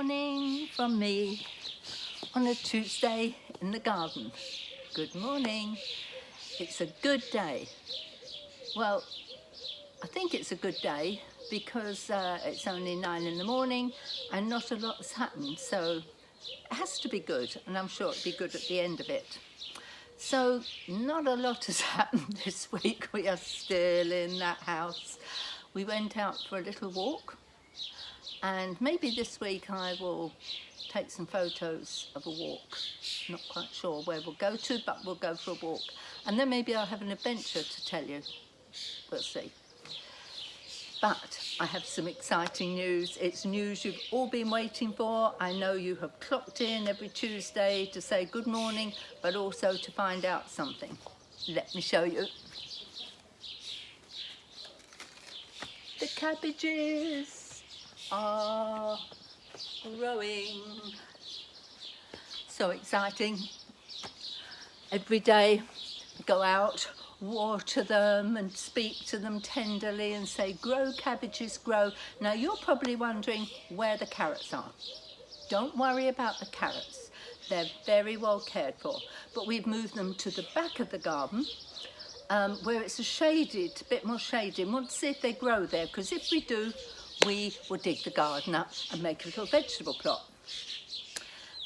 morning from me on a Tuesday in the garden. Good morning. It's a good day. Well, I think it's a good day because it's only 9 in the morning and not a lot has happened, so it has to be good, and I'm sure it'll be good at the end of it. So not a lot has happened this week. We are still in that house. We went out for a little walk, and maybe this week I will take some photos of a walk. Not quite sure where we'll go to, but we'll go for a walk. And then maybe I'll have an adventure to tell you. We'll see. But I have some exciting news. It's news you've all been waiting for. I know you have clocked in every Tuesday to say good morning, but also to find out something. Let me show you. The cabbages are growing. So exciting. Every day I go out, water them and speak to them tenderly and say, grow cabbages, grow. Now you're probably wondering where the carrots are. Don't worry about the carrots. They're very well cared for. But we've moved them to the back of the garden where it's a bit more shaded. We want to see if they grow there, because if we do, we will dig the garden up and make a little vegetable plot.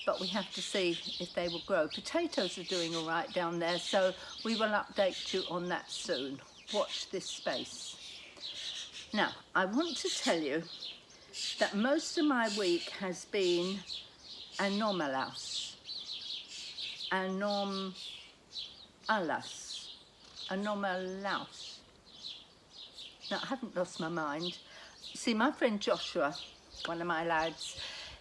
But we have to see if they will grow. Potatoes are doing all right down there, so we will update you on that soon. Watch this space. Now, I want to tell you that most of my week has been anomalous. Anomalous. Now, I haven't lost my mind. See, my friend Joshua, one of my lads,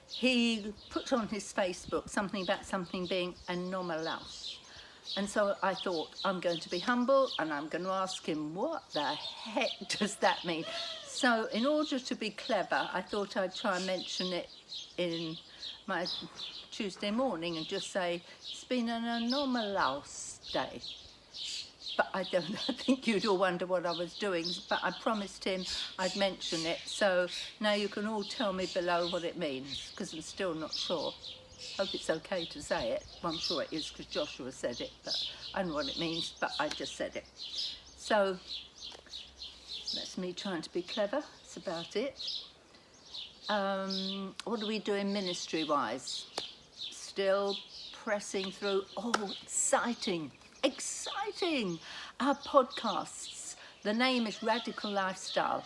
he put on his Facebook something about something being anomalous. And so I thought, I'm going to be humble and I'm going to ask him, what the heck does that mean? So in order to be clever, I thought I'd try and mention it in my Tuesday morning and just say, it's been an anomalous day. But I think you'd all wonder what I was doing, but I promised him I'd mention it. So now you can all tell me below what it means, because I'm still not sure. Hope it's okay to say it. Well, I'm sure it is, because Joshua said it, but I don't know what it means, but I just said it. So that's me trying to be clever. That's about it. What are we doing ministry-wise? Still pressing through. Oh, exciting. Exciting! Our podcasts, the name is Radical Lifestyle.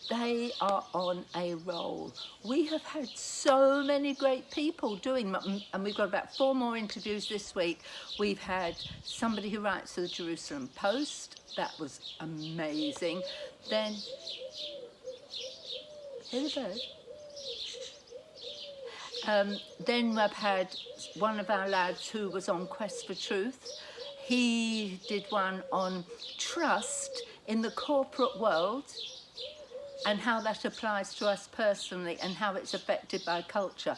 They are on a roll. We have had so many great people doing them, and we've got about 4 more interviews this week. We've had somebody who writes for the Jerusalem Post. That was amazing. Then, hear the bird. Then we've had one of our lads who was on Quest for Truth. He did one on trust in the corporate world and how that applies to us personally and how it's affected by culture.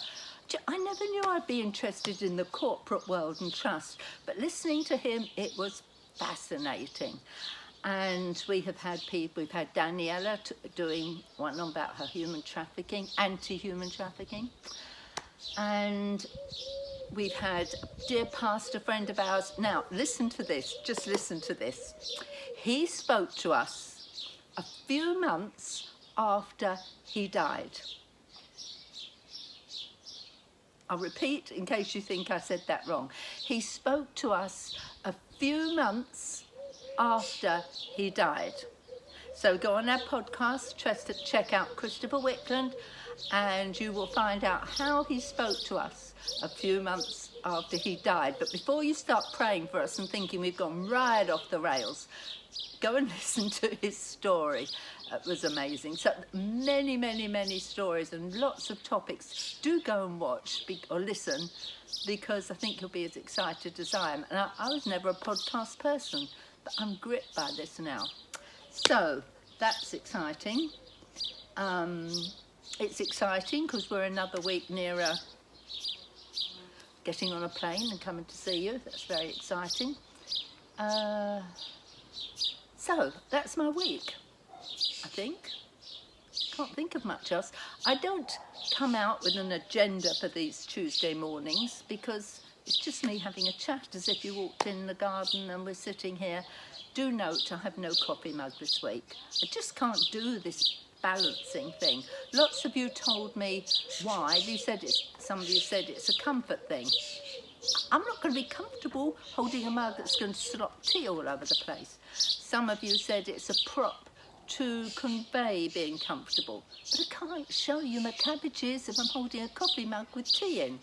I never knew I'd be interested in the corporate world and trust, but listening to him, it was fascinating. And we've had Daniella doing one about her human trafficking, anti-human trafficking. And we've had a dear pastor friend of ours. Now, listen to this. Just listen to this. He spoke to us a few months after he died. I'll repeat in case you think I said that wrong. He spoke to us a few months after he died. So go on our podcast, check out Christopher Wickland, and you will find out how he spoke to us a few months after he died. But before you start praying for us and thinking we've gone right off the rails, go and listen to his story. It was amazing. So many, many, many stories and lots of topics. Do go and watch or listen, because I think you'll be as excited as I am. And I was never a podcast person, but I'm gripped by this now. So that's exciting. It's exciting because we're another week nearer getting on a plane and coming to see you. That's very exciting. So that's my week, I think. Can't think of much else. I don't come out with an agenda for these Tuesday mornings, because it's just me having a chat as if you walked in the garden and we're sitting here. Do note I have no coffee mug this week. I just can't do this balancing thing. Lots of you told me why. Some of you said it's a comfort thing. I'm not going to be comfortable holding a mug that's going to slop tea all over the place. Some of you said it's a prop to convey being comfortable. But I can't show you my cabbages if I'm holding a coffee mug with tea in.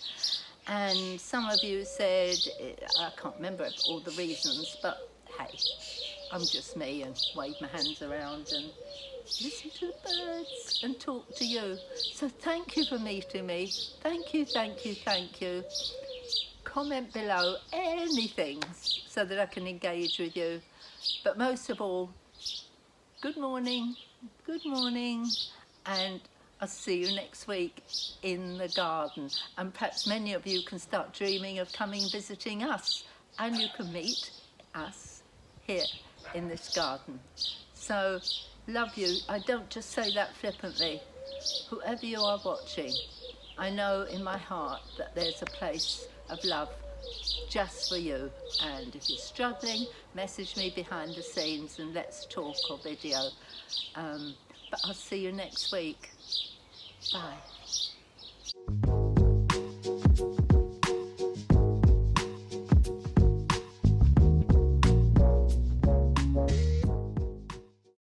And some of you said, I can't remember all the reasons, but hey, I'm just me, and wave my hands around and listen to the birds and talk to you. So thank you for meeting me. Thank you, thank you, thank you. Comment below anything so that I can engage with you. But most of all, good morning, and I'll see you next week in the garden. And perhaps many of you can start dreaming of coming visiting us, and you can meet us here in this garden. So, love you. I don't just say that flippantly. Whoever you are watching, I know in my heart that there's a place of love just for you. And if you're struggling, message me behind the scenes and let's talk, or video. But I'll see you next week. Bye.